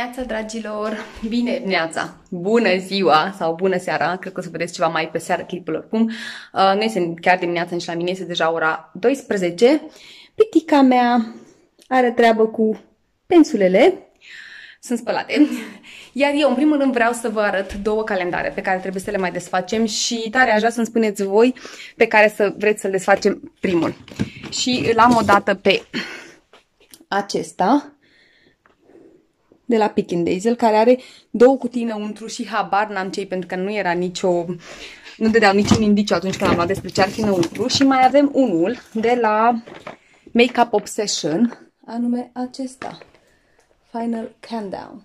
dimineața, dragilor! Bine dimineața! Bună ziua sau bună seara! Cred că o să vedeți ceva mai pe seară clipul oricum. Nu este chiar dimineața nici la mine, este deja ora 12. Pitica mea are treabă cu pensulele. Sunt spălate. Iar eu, în primul rând, vreau să vă arăt două calendare pe care trebuie să le mai desfacem și tare aș vrea să-mi spuneți voi pe care să vreți să-l desfacem primul. Și îl am o dată pe acesta de la Picking Daisy, care are două cutii înăuntru și habar n-am ce, pentru că nu era nu dădeau niciun indiciu atunci când am luat despre ce ar fi înăuntru. Și mai avem unul de la Makeup Obsession, anume acesta, Final Countdown.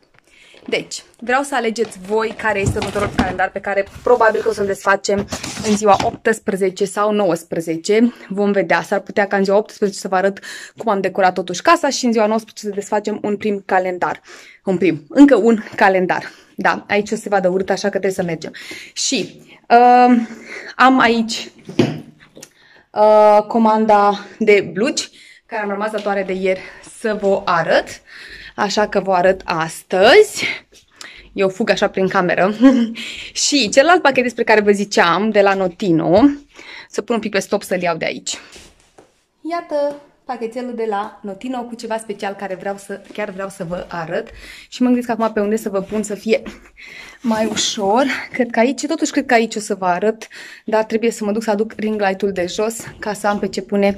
Deci, vreau să alegeți voi care este următorul calendar pe care probabil că o să-l desfacem în ziua 18 sau 19. Vom vedea, s-ar putea ca în ziua 18 să vă arăt cum am decorat totuși casa și în ziua 19 să desfacem un prim calendar. Încă un calendar. Da, aici o să se vadă urât, așa că trebuie să mergem. Și am aici comanda de blugi, care am rămas datoare de ieri să vă arăt. Așa că vă arăt astăzi. Eu fug așa prin cameră. Și celălalt pachet despre care vă ziceam, de la Notino, să pun un pic pe stop să-l iau de aici. Iată pachetelul de la Notino cu ceva special care chiar vreau să vă arăt. Și mă gândesc acum pe unde să vă pun să fie mai ușor. Totuși cred că aici o să vă arăt, dar trebuie să mă duc să aduc ring light-ul de jos ca să am pe ce pune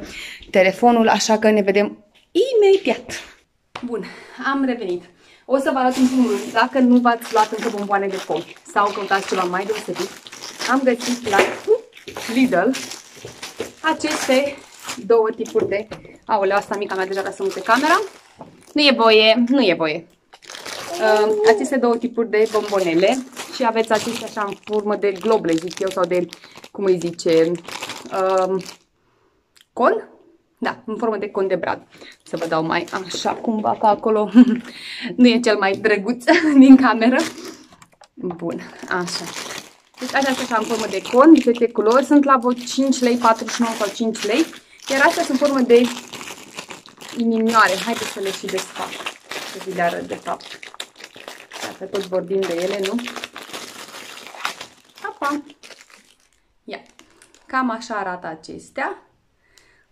telefonul, așa că ne vedem imediat. Bun, am revenit. O să vă arăt în primul rând, dacă nu v-ați luat încă bomboane de pom sau căutați ceva mai deosebit, am găsit la Lidl aceste două tipuri de... Aoleu, asta mica mea deja vrea să mute camera. Nu e voie. Aceste două tipuri de bombonele și aveți acestea așa în formă de glob, le zic eu, sau de, cum îi zice, con? Da, în formă de con de brad. Să vă dau mai așa cumva, că acolo nu e cel mai drăguț din cameră. Bun, așa. Deci astea așa în formă de con, diferite culori. Sunt la vreo 5 lei, 49 sau 5 lei. Iar astea sunt în formă de inimioare. Haideți să le și desfac. Să vi le arăt de fapt. Dacă tot vorbim de ele, nu? Apa. Ia. Cam așa arată acestea,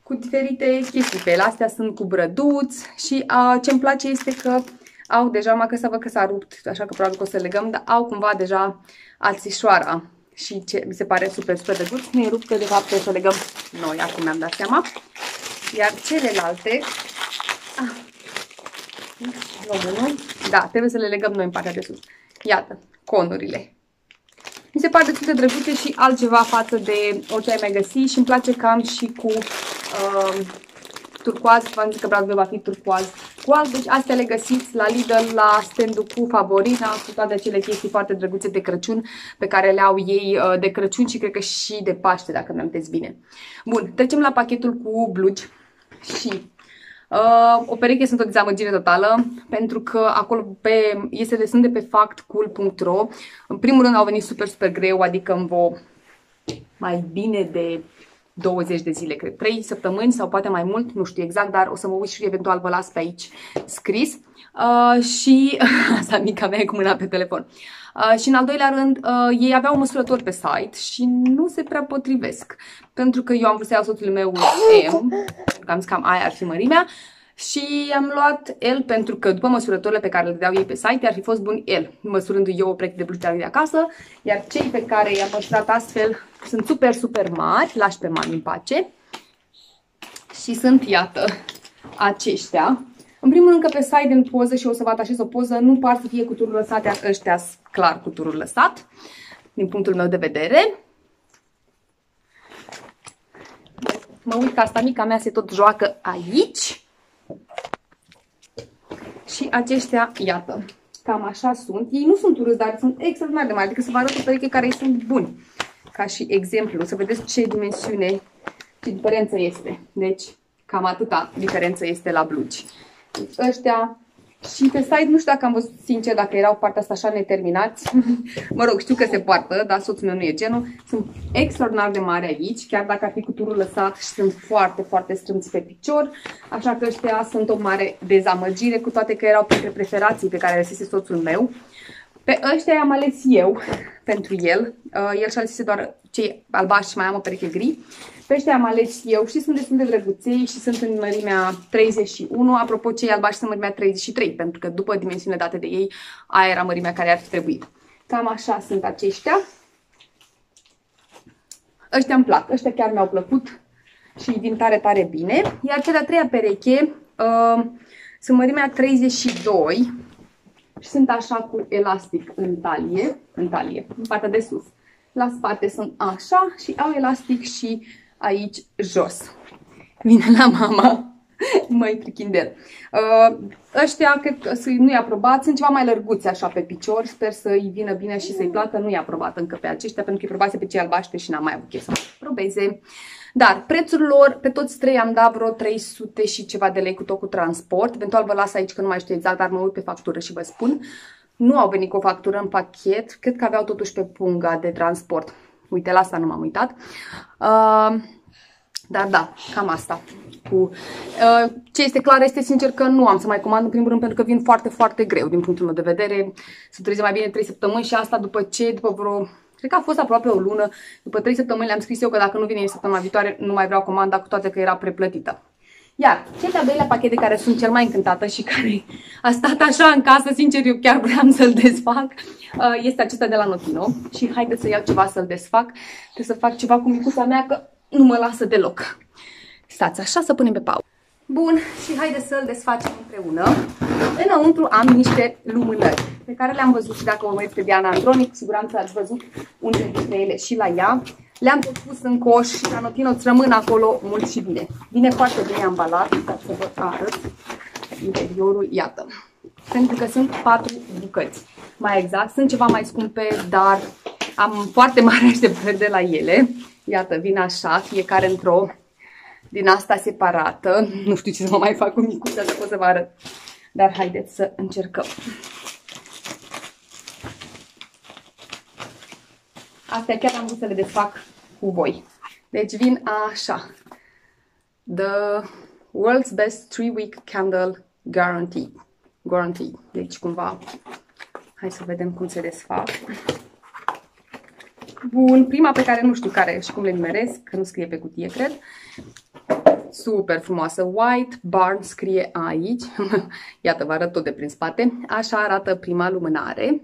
cu diferite chestii pe ele. Astea sunt cu brăduți și ce-mi place este că au deja, mă că să văd că s-a rupt, așa că probabil că o să legăm, dar au cumva deja alțișoara și ce mi se pare super, super de gust. Nu e rupt, că de fapt trebuie să o legăm noi, acum mi-am dat seama. Iar celelalte, da, trebuie să le legăm noi în partea de sus. Iată, conurile. Mi se pare destul de drăguțe și altceva față de orice ai mai găsi și îmi place că am și cu turcoaz, v-am zis că bradul va fi turcoaz cu alb, deci astea le găsiți la Lidl, la stand-ul cu Favorina, cu toate acele chestii foarte drăguțe de Crăciun pe care le au ei de Crăciun și cred că și de Paște, dacă mi-am amintesc bine. Bun, trecem la pachetul cu blugi și o pereche sunt o dezamăgire totală, pentru că acolo sunt de pe factcool.ro. În primul rând au venit super, super greu, adică în mai bine de 20 de zile, cred, 3 săptămâni sau poate mai mult, nu știu exact, dar o să mă uit și eventual vă las pe aici scris. Și asta mica mea e cu mâna pe telefon. Și în al doilea rând, ei aveau măsurători pe site și nu se prea potrivesc, pentru că eu am vrut să iau soțului meu M, pentru că am zis că aia ar fi mărimea, și am luat L pentru că după măsurătorile pe care le dădeau ei pe site ar fi fost bun L, măsurându-i eu o pereche de blugi de acasă, iar cei pe care i-am măsurat astfel sunt super, super mari, lași pe mami în pace. Și sunt, iată, aceștia. În primul rând că pe site în poză, și o să vă atașez o poză, nu par să fie cuturul lăsate, ăștia sunt clar cuturul lăsat, din punctul meu de vedere. Mă uit că asta mica mea se tot joacă aici. Și aceștia, iată, cam așa sunt. Ei nu sunt urâți, dar sunt extraordinar de mari, adică să vă arăt o pereche care îi sunt buni. Ca și exemplu, să vedeți ce dimensiune și diferență este. Deci, cam atâta diferență este la blugi. Deci, ăștia Și pe site, nu știu dacă am văzut sincer, dacă erau partea asta așa neterminați. Mă rog, știu că se poartă, dar soțul meu nu e genul. Sunt extraordinar de mari aici, chiar dacă ar fi cu turul lăsat și sunt foarte, foarte strâmți pe picior. Așa că ăștia sunt o mare dezamăgire, cu toate că erau printre preferații pe care le alesese soțul meu. Pe ăștia i-am ales eu pentru el. El și-a alesese doar cei albaștri și mai am o pereche gri. Pe ăștia am ales eu și sunt destul de drăguței și sunt în mărimea 31. Apropo, cei albaștri sunt în mărimea 33, pentru că după dimensiunile date de ei, aia era mărimea care ar fi trebuit. Cam așa sunt aceștia. Ăștia îmi plac, ăștia chiar mi-au plăcut și vin tare, tare bine. Iar cea de-a treia pereche sunt mărimea 32 și sunt așa cu elastic în talie, în partea de sus. La spate sunt așa și au elastic și aici jos. Vine la mama, măi trichinder. Ăștia cred că nu-i aprobat, sunt ceva mai lărguți așa pe picior, sper să-i vină bine și să-i placă. Nu i-a aprobat încă pe aceștia, pentru că îi probase pe cei albaștri și n-am mai avut chef să probeze. Dar prețul lor, pe toți trei am dat vreo 300 și ceva de lei cu tot cu transport. Eventual vă las aici că nu mai știu exact, dar mă uit pe factură și vă spun. Nu au venit cu o factură în pachet, cred că aveau totuși pe punga de transport. Uite, la asta nu m-am uitat. Dar da, cam asta. Ce este clar este sincer că nu am să mai comand în primul rând pentru că vin foarte, foarte greu din punctul meu de vedere. Să trece mai bine 3 săptămâni și asta după ce, după vreo... Cred că a fost aproape o lună. După 3 săptămâni le-am scris eu că dacă nu vine săptămâna viitoare nu mai vreau comanda, cu toate că era preplătită. Iar cel de-al doilea pachet de care sunt cel mai încântată și care a stat așa în casă, sincer eu chiar vreau să-l desfac, este acesta de la Notino. Și haideți să iau ceva să-l desfac. Trebuie să fac ceva cu micuța mea că nu mă lasă deloc. Stați așa, să punem pe pauză. Bun, și haideți să-l desfacem împreună. Înăuntru am niște lumânări pe care le-am văzut și dacă urmăriți pe Diana Andronic, cu siguranță ați văzut unele dintre ele și la ea. Le-am tot pus în coș și la Notino îți rămân acolo mult și bine. Vine foarte bine ambalat, ca să vă arăt interiorul, iată. Pentru că sunt 4 bucăți. Mai exact, sunt ceva mai scumpe, dar am foarte mare așteptări de la ele. Iată, vin așa, fiecare într-o din asta separată. Nu știu ce să mă mai fac cu micuța, să pot să vă arăt. Dar haideți să încercăm. Astea chiar am vrut să le desfac cu voi. Deci vin așa. The World's Best 3-Week Candle Guarantee. Deci cumva, hai să vedem cum se desfac. Bun, prima pe care nu știu care și cum le nimeresc, că nu scrie pe cutie, cred. Super frumoasă. White Barn scrie aici. Iată, vă arăt tot de prin spate. Așa arată prima lumânare.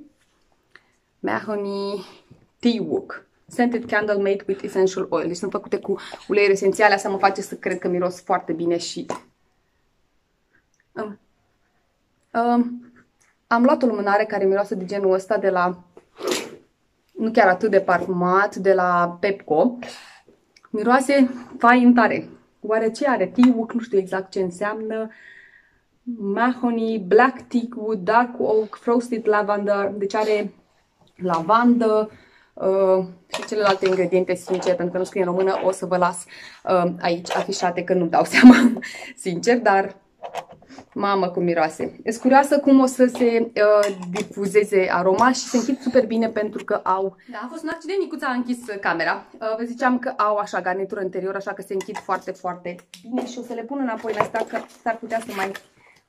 Mahogany Tea Wook. Scented candle made with essential oil. Deci sunt făcute cu uleiuri esențiale. Asta mă face să cred că miros foarte bine și... am luat o lumânare care miroase de genul ăsta de la... Nu chiar atât de parfumat, de la Pepco. Miroase fain tare. Oare ce are? Tea Wook, nu știu exact ce înseamnă. Mahogany, Black Teak Wood, Dark Oak, Frosted Lavender. Deci are lavandă și celelalte ingrediente, sincer, pentru că nu scrie în română, o să vă las aici afișate, că nu-mi dau seama, sincer, dar mamă cum miroase. Ești curioasă cum o să se difuzeze aroma și se închid super bine pentru că au... Da, a fost un accident, micuța a închis camera. Vă ziceam că au așa garnitură interior, așa că se închid foarte, foarte bine și o să le pun înapoi în astea, că s-ar putea să mai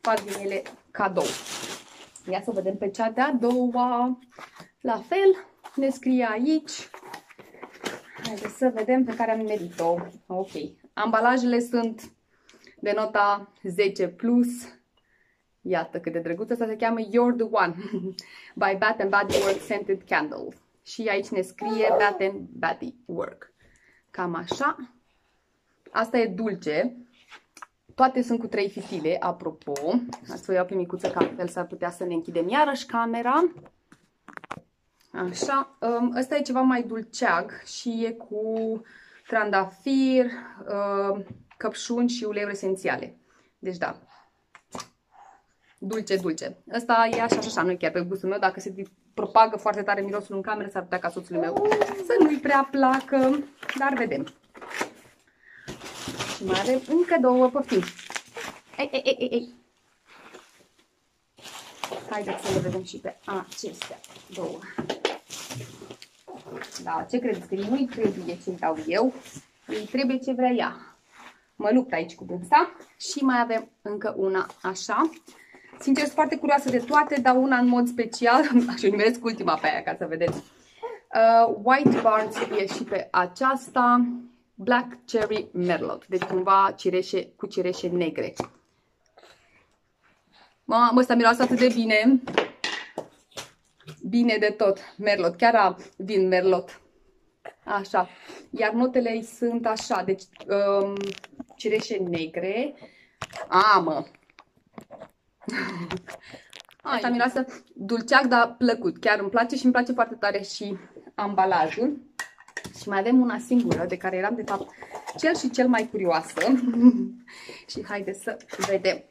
fac din ele cadou. Ia să vedem pe cea de-a doua. La fel, ne scrie aici. Haideți să vedem pe care am nimerit-o. Ok. Ambalajele sunt de nota 10+. Iată cât de drăguț. Asta se cheamă You're the One by Bath and Body Works Scented Candle. Și aici ne scrie Bath and Body Works. Cam așa. Asta e dulce. Toate sunt cu 3 fitile, apropo. Ați să o iau pe micuță, că altfel s-ar putea să ne închidem iarăși camera. Așa. Ăsta e ceva mai dulceag și e cu trandafir, căpșuni și uleiuri esențiale. Deci da. Dulce, dulce. Ăsta e așa și așa, nu e chiar pe gustul meu. Dacă se propagă foarte tare mirosul în cameră, s-ar putea ca soțului meu să nu-i prea placă. Dar vedem. Și mai avem încă 2, poftim. Ei. Haideți să le vedem și pe acestea două. Da, ce credeți? Că nu-i trebuie ce dau eu, îi trebuie ce vrea ea. Mă lupt aici cu dânsa și mai avem încă una așa. Sincer, sunt foarte curioasă de toate, dar una în mod special, așa numeresc ultima pe aia ca să vedeți. White Barn e și pe aceasta, Black Cherry Merlot, deci cumva cireșe cu cireșe negre. Mamă, ăsta miroase atât de bine. Bine de tot. Merlot, chiar vin Merlot. Așa. Iar notele sunt așa, deci cireșe negre. Mă. Asta miroase dulceac, dar plăcut. Chiar îmi place și îmi place foarte tare și ambalajul. Și mai avem una singură, de care eram de fapt cel mai curioasă. Și haideți să vedem.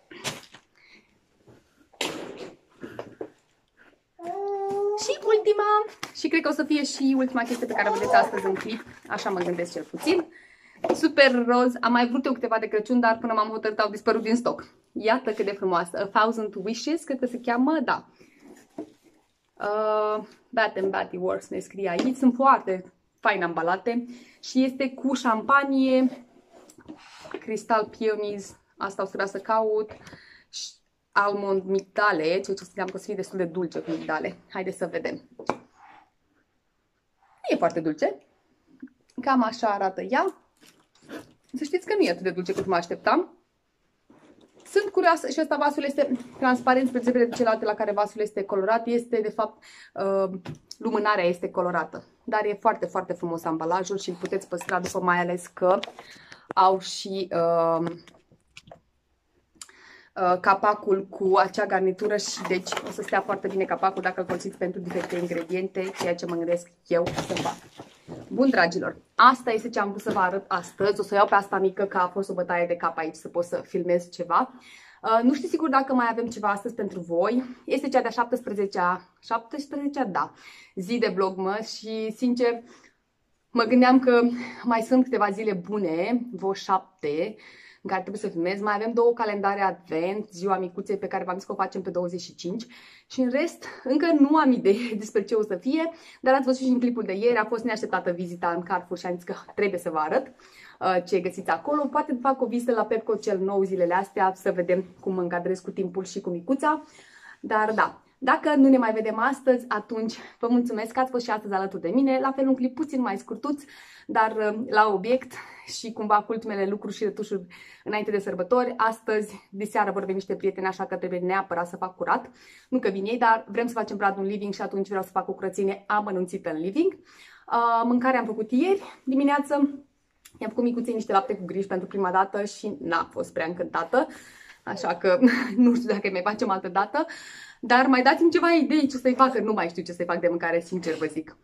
Și ultima, și cred că o să fie și ultima chestie pe care o vedeți astăzi în clip, așa mă gândesc cel puțin. Super roz, am mai vrut eu câteva de Crăciun, dar până m-am hotărât au dispărut din stoc. Iată cât de frumoasă, A Thousand Wishes, cred că se cheamă, da. Bath and Body Works ne scrie aici, sunt foarte fain ambalate și este cu șampanie, Crystal Peonies, asta o să vreau să caut, almond migdale, ceea ce știam că o să fie destul de dulce cu migdale. Haideți să vedem. Nu e foarte dulce. Cam așa arată ea. Să știți că nu e atât de dulce cât mă așteptam. Sunt curioasă și ăsta vasul este transparent spre deosebire de celelalte la care vasul este colorat. Este de fapt lumânarea este colorată. Dar e foarte, foarte frumos ambalajul și îl puteți păstra după, mai ales că au și capacul cu acea garnitură și deci o să stea foarte bine capacul dacă îl folosiți pentru diferite ingrediente, ceea ce mă gândesc eu să fac. Bun, dragilor, asta este ce am vrut să vă arăt astăzi. O să o iau pe asta mică, că a fost o bătaie de cap aici, să pot să filmez ceva. Nu știu sigur dacă mai avem ceva astăzi pentru voi. Este cea de-a 17-a, da, zi de vlogmas și, sincer, mă gândeam că mai sunt câteva zile bune, vreo 7, în care trebuie să filmez. Mai avem 2 calendare advent, ziua micuței pe care v-am zis că o facem pe 25 și în rest încă nu am idee despre ce o să fie, dar ați văzut și în clipul de ieri, a fost neașteptată vizita în Carrefour și am zis că trebuie să vă arăt ce găsiți acolo. Poate fac o vizită la Pepco cel nou zilele astea să vedem cum mă încadrez cu timpul și cu micuța, dar da. Dacă nu ne mai vedem astăzi, atunci vă mulțumesc că ați fost și astăzi alături de mine. La fel un clip puțin mai scurtuț, dar la obiect și cumva cu ultimele lucruri și retușuri înainte de sărbători. Astăzi, de seară, vor veni niște prieteni, așa că trebuie neapărat să fac curat. Nu că vin ei, dar vrem să facem prad un living și atunci vreau să fac o curățenie amănunțită în living. Mâncare am făcut ieri dimineață. I-am făcut micuței niște lapte cu griji pentru prima dată și n-a fost prea încântată. Așa că nu știu dacă îi mai facem altă dată. Dar mai dați-mi ceva idei ce să-i fac, că nu mai știu ce să-i fac de mâncare, sincer vă zic.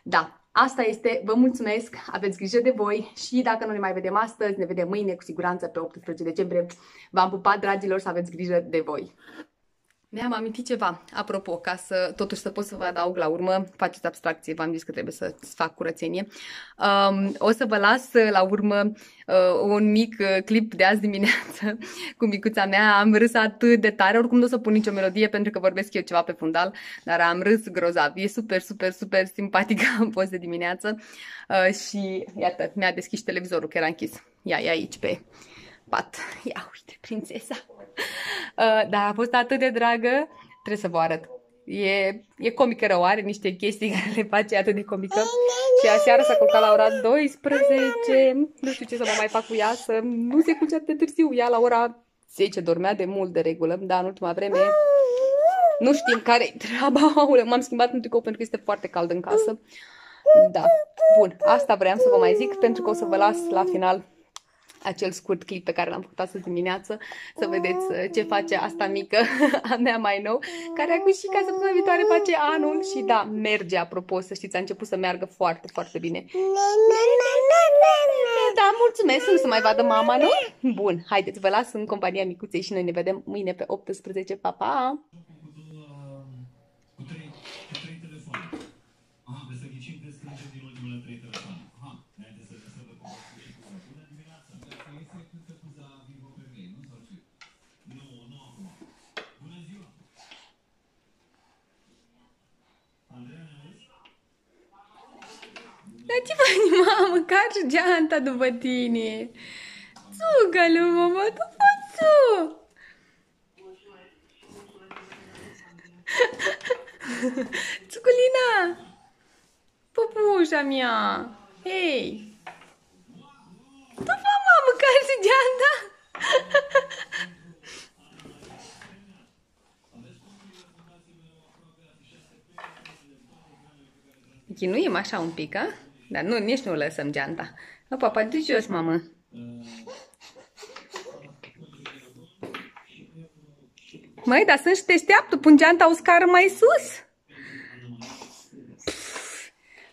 Da, asta este, vă mulțumesc, aveți grijă de voi și dacă nu ne mai vedem astăzi, ne vedem mâine, cu siguranță pe 18 decembrie. V-am pupat, dragilor, să aveți grijă de voi. Mi-am amintit ceva, apropo, ca să totuși să pot să vă adaug la urmă, faceți abstracție, v-am zis că trebuie să fac curățenie. O să vă las la urmă un mic clip de azi dimineață cu micuța mea. Am râs atât de tare, oricum nu o să pun nicio melodie pentru că vorbesc eu ceva pe fundal, dar am râs grozav. E super, super, super simpatică, am fost de dimineață și iată, mi-a deschis televizorul, că era închis. Ia, e aici pe pat. Ia uite, prințesa. Dar a fost atât de dragă, trebuie să vă arăt. E comică rău, are niște chestii care le face atât de comică. Și aseară s-a culcat la ora 12, nu știu ce să mă mai fac cu ea, să nu se culce atât de târziu. Ea la ora 10 dormea de mult de regulă, dar în ultima vreme nu știm care-i treaba. M-am schimbat un tricou pentru că este foarte cald în casă. Da, bun, asta vreau să vă mai zic pentru că o să vă las la final acel scurt clip pe care l-am făcut astăzi dimineață, să vedeți ce face asta mică a mea mai nou, care acum și ca săptămâna viitoare face anul și da, merge, apropo, să știți, a început să meargă foarte, foarte bine. Da, mulțumesc, nu se mai vadă mama, nu? Bun, haideți, vă las în compania micuței și noi ne vedem mâine pe 18, pa, pa! Dar ce faci, mamă? Carci geanta după tine. Țucă-lu, mama, tu faci tu. Țuculina! Pupușa mea! Hei! Tu fă, mamă, carci geanta? Chinuim așa un pic, a? Dar nu, nici nu lăsăm geanta. O, papa, du jos, mamă. Măi, dar sunt și deșteaptă, pun geanta o scară mai sus.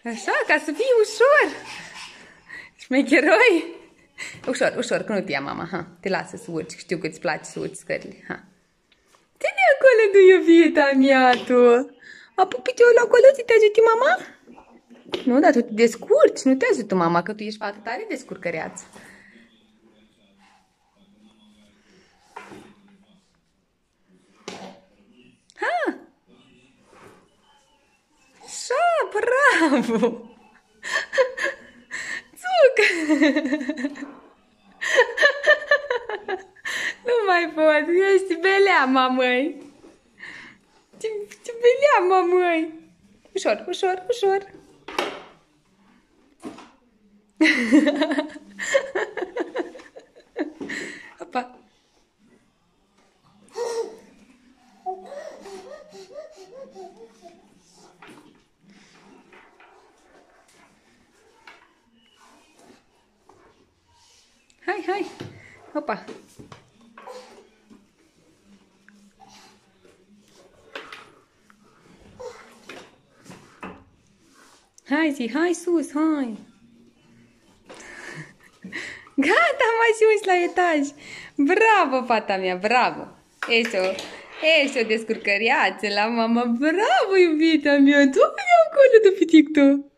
Așa, ca să fie ușor. Șmecheroi. Ușor, ușor, că nu te ia mama, ha. Te lasă să urci, știu că îți place să urci scările, ha. Ține acolo, du iubita mea, tu. Apupi-te-o la acolo să te ajute mama? Nu, dar tu te descurci, nu te ajută mama, că tu ești fată tare descurcăreață. Ha! Așa, bravo! Țucă! Nu mai pot, ești belea, mamăi! Ce belea, mamăi! Ușor, ușor, ușor! Opa! Hai, hai! Opa! Hai zi, hai sus, hai! Gata, am ajuns la etaj! Bravo, fata mea, bravo! Ești o descurcăriață la mama! Bravo, iubita mea! Du-mi acolo de pitic tu!